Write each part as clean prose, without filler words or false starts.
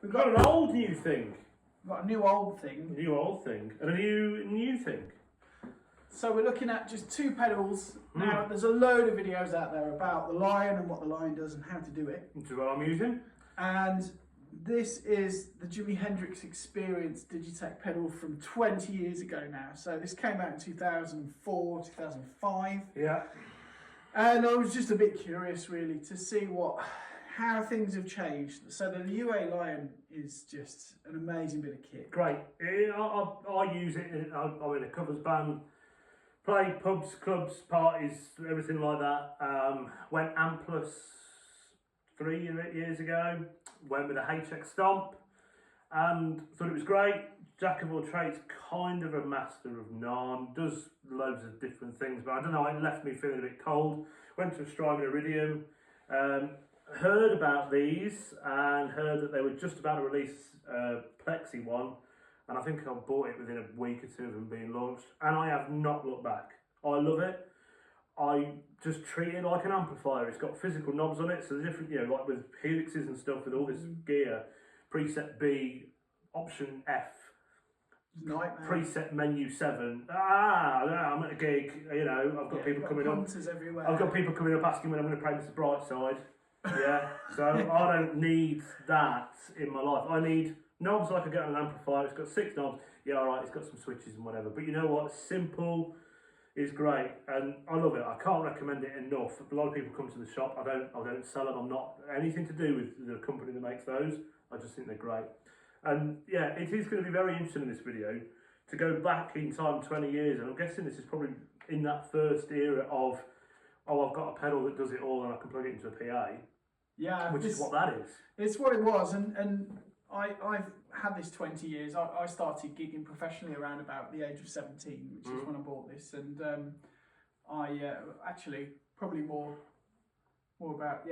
We've got an old new thing. We've got a new old thing. A new old thing. And a new thing. So we're looking at just two pedals. Now, there's a load of videos out there about the Lion and what the Lion does and how to do it. Which is what I'm using. And this is the Jimi Hendrix Experience Digitech pedal from 20 years ago now. So this came out in 2004, 2005. Yeah. And I was just a bit curious really to see how things have changed. So the UA Lion is just an amazing bit of kit. Great. I use it. I'm in a covers band. Play pubs, clubs, parties, everything like that. Went Amplus 3 years ago. Went with a HX Stomp and thought it was great. Jack of all trades, kind of a master of none. Does loads of different things, but I don't know. It left me feeling a bit cold. Went to a Strymon Iridium. Heard about these and heard that they were just about to release a Plexi one. And I think I bought it within a week or two of them being launched. And I have not looked back. I love it. I just treat it like an amplifier. It's got physical knobs on it. So the different, like with helixes and stuff, with all this gear, preset B, option F, Nightmare. preset menu 7. I'm at a gig, I've got people coming up. Everywhere. I've got people coming up asking when I'm going to play Mr. Brightside. Yeah. So I don't need that in my life. I need knobs like I get on an amplifier. It's got 6 knobs. Yeah, alright, it's got some switches and whatever. But you know what? Simple is great, and I love it. I can't recommend it enough. A lot of people come to the shop. I don't sell them. I'm not anything to do with the company that makes those. I just think they're great. And yeah, it is going to be very interesting in this video to go back in time 20 years, and I'm guessing this is probably in that first era of, I've got a pedal that does it all and I can plug it into a PA. Yeah, which is what that is. It's what it was, and I've had this 20 years. I started gigging professionally around about the age of 17, which is when I bought this, and I actually probably more about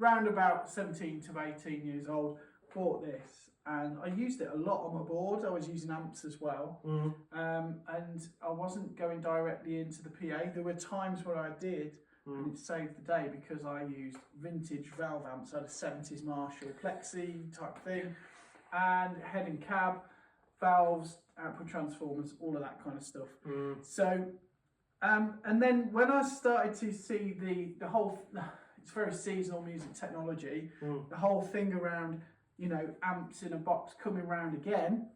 round about 17 to 18 years old, bought this, and I used it a lot on my board. I was using amps as well, and I wasn't going directly into the PA. There were times where I did. And it saved the day because I used vintage valve amps, so the 70s Marshall Plexi type thing, and head and cab, valves, output transformers, all of that kind of stuff. So, and then when I started to see the whole, it's very seasonal music technology, the whole thing around, amps in a box coming round again,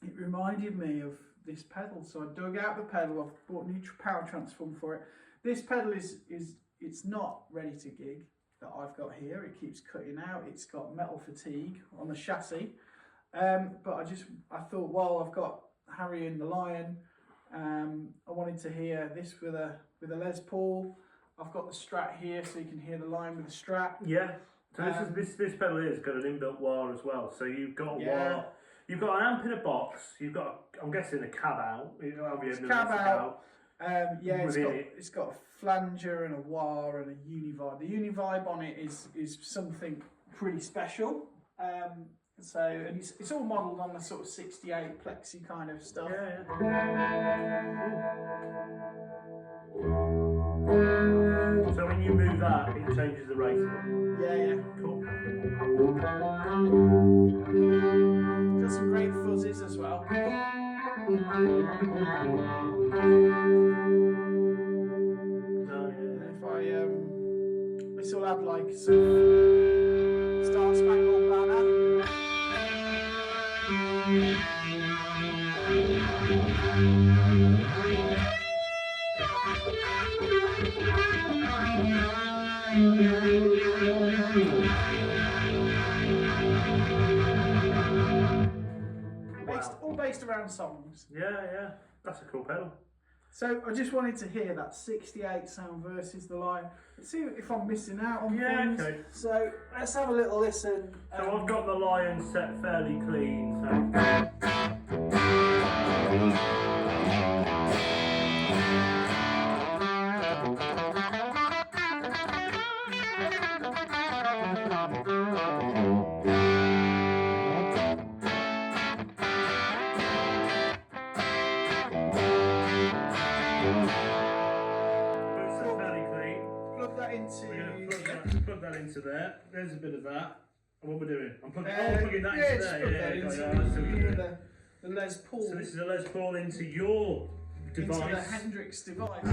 it reminded me of this pedal. So I dug out the pedal, I've bought a new power transform for it. This pedal it's not ready to gig that I've got here. It keeps cutting out. It's got metal fatigue on the chassis. But I thought, well, I've got Harry and the Lion. I wanted to hear this with a Les Paul. I've got the Strat here, so you can hear the Lion with the Strat. Yeah. So this pedal here has got an inbuilt wah as well. So you've got a wah. You've got an amp in a box. You've got, I'm guessing, a cab out. It's cab out. It's got a flanger and a wah and a univibe. The univibe on it is something pretty special. And it's all modelled on the sort of 68 Plexi kind of stuff. So when you move that, it changes the rate. Yeah. Cool. Got some great fuzzes as well. This will add like some Star Spangled Banner. All based around songs. Yeah, that's a cool pedal. So I just wanted to hear that 68 sound versus the Lion. Let's see if I'm missing out on things. Okay. So let's have a little listen. So I've got the Lion set fairly clean. So. Plug that into there. There's a bit of that. What we're doing? I'm plugging that yeah, into just there. plug that Yeah, into yeah, that's what we're doing. the Les Paul. So this is a Les Paul into your device. Into the Hendrix device.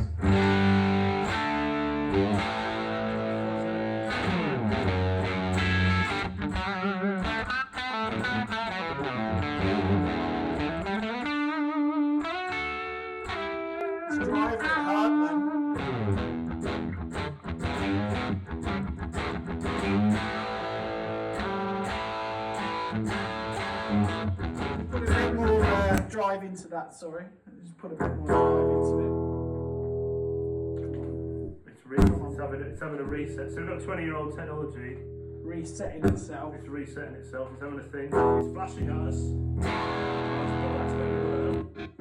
Let's drive it hard, man. Put a bit more drive into that, sorry. Just put a bit more drive into it. It's having a reset. So we've got 20-year-old technology. Resetting itself. It's resetting itself. It's having a thing. It's flashing at us. That's going to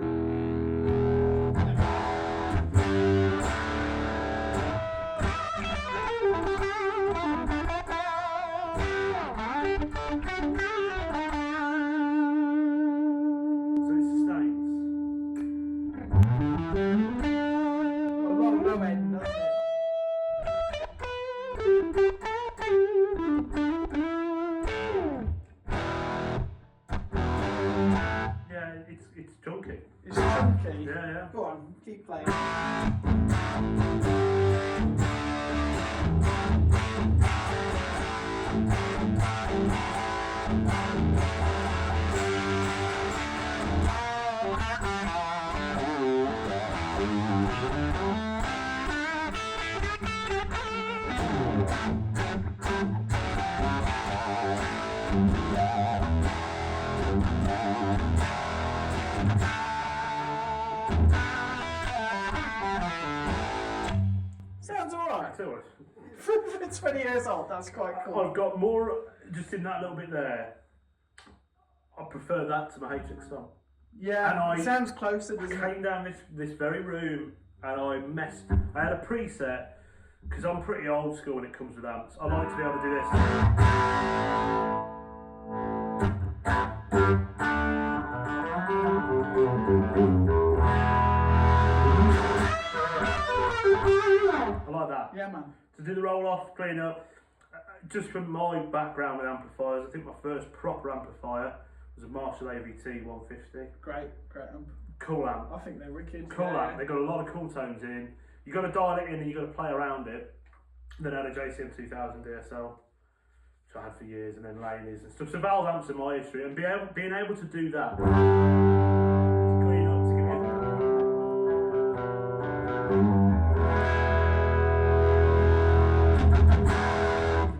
It's chunky. It's chunky? Yeah. Go on, keep playing. Sounds alright. For 20 years old, that's quite cool. I've got more, just in that little bit there. I prefer that to my HX song. Yeah, it sounds closer, doesn't it? I came down this very room and I had a preset, because I'm pretty old school when it comes with amps. I like to be able to do this. I like that. Yeah, man. To do the roll off, clean up. Just from my background with amplifiers, I think my first proper amplifier was a Marshall AVT 150. Great amp. Cool amp. I think they're wicked. Cool amp. They've got a lot of cool tones in. You've got to dial it in and you've got to play around it. Then I had a JCM 2000 DSL, which I had for years, and then Laney's and stuff. So valve amps are my history, and being able to do that, to clean up, to give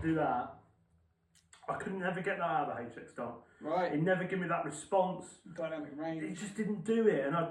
to do that, I could never get that out of the HX Dom. Right. It never gave me that response. Dynamic range. It just didn't do it, and I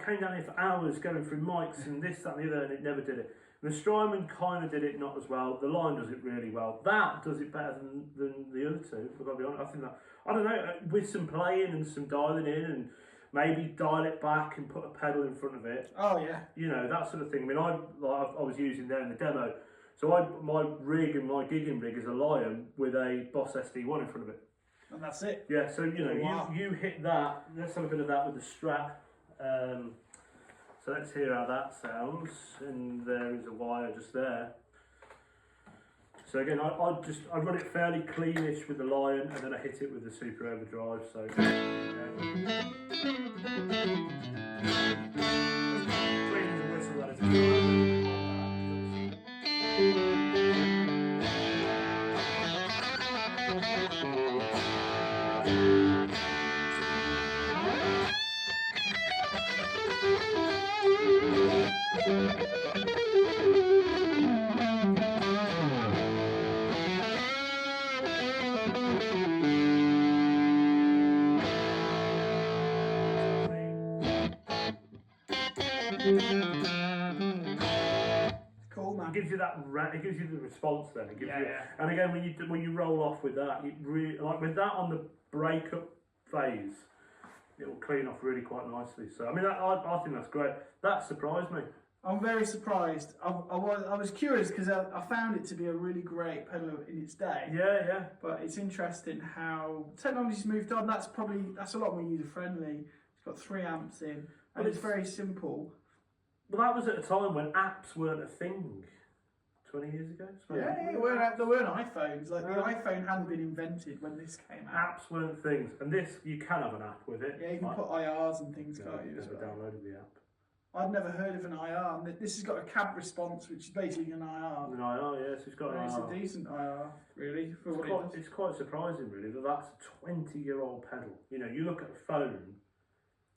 came down here for hours going through mics and this, that, and the other, and it never did it. The Strymon kind of did it not as well. The Lion does it really well. That does it better than the other two. I've got to be honest. I think that, I don't know, with some playing and some dialing in and maybe dial it back and put a pedal in front of it. Oh yeah. You know, that sort of thing. I mean, I was using there in the demo. So my rig and my gigging rig is a Lion with a Boss SD1 in front of it. And that's it. Yeah. So you know, wow. you hit that. Let's have a bit of that with the Strat. So let's hear how that sounds, and there is a wire just there. So again, I run it fairly cleanish with the Lion, and then I hit it with the Super Overdrive. So clean as a whistle, that is. Cool, man. It gives you that. It gives you the response. Then it gives you. Yeah. And again, when you roll off with that, it really, like with that on the breakup phase, it will clean off really quite nicely. So I mean, I think that's great. That surprised me. I'm very surprised. I was curious because I found it to be a really great pedal in its day. Yeah. But it's interesting how technology's moved on. That's a lot more user friendly. It's got 3 amps in, and it's very simple. Well, that was at a time when apps weren't a thing. 20 years ago? Yeah, there weren't iPhones. Like the iPhone hadn't been invented when this came out. Apps weren't things, and this you can have an app with it. Yeah, you can put IRs and things, can't you? Never downloaded the app. I'd never heard of an IR. And this has got a cab response, which is basically an IR. An IR, yes, it's got an It's IR. a decent IR, really, for what it does. It's quite surprising, really, that that's a 20-year-old pedal. You know, you look at a phone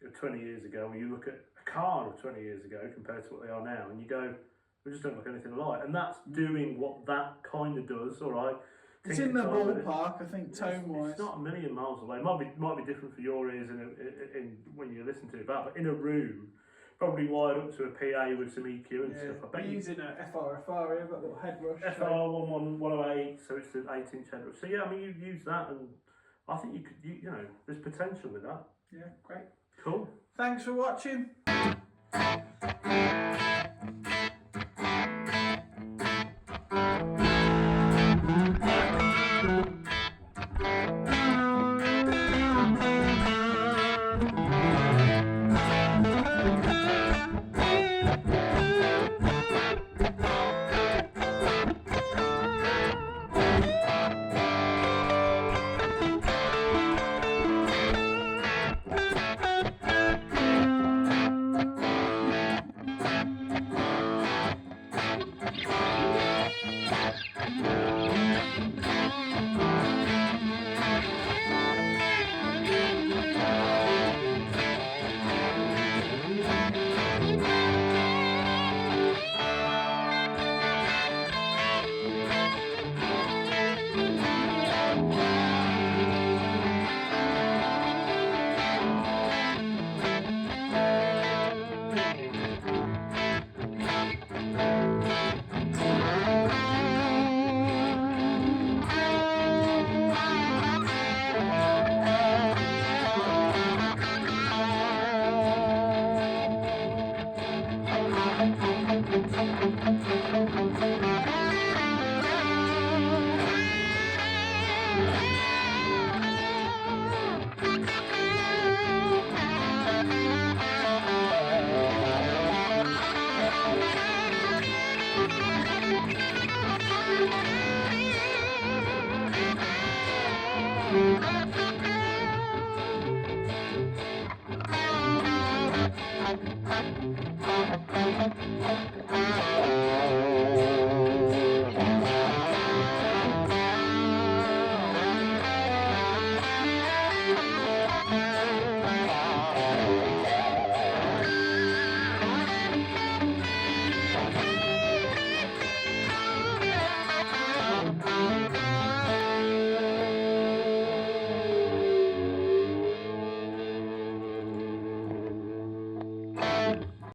of 20 years ago, or you look at a car of 20 years ago compared to what they are now, and you go, we just don't look anything alike. And that's doing what that kind of does, all right. It's in the ballpark, I think, tone-wise. It's not a million miles away. It might be different for your ears in when you listen to it, but in a room, probably wired up to a PA with some EQ and stuff. I bet we're using a FR here, got a little head rush. FR108, so it's an 8-inch head rush. So yeah, I mean, you use that, and I think you know, there's potential with that. Yeah, great. Cool. Thanks for watching.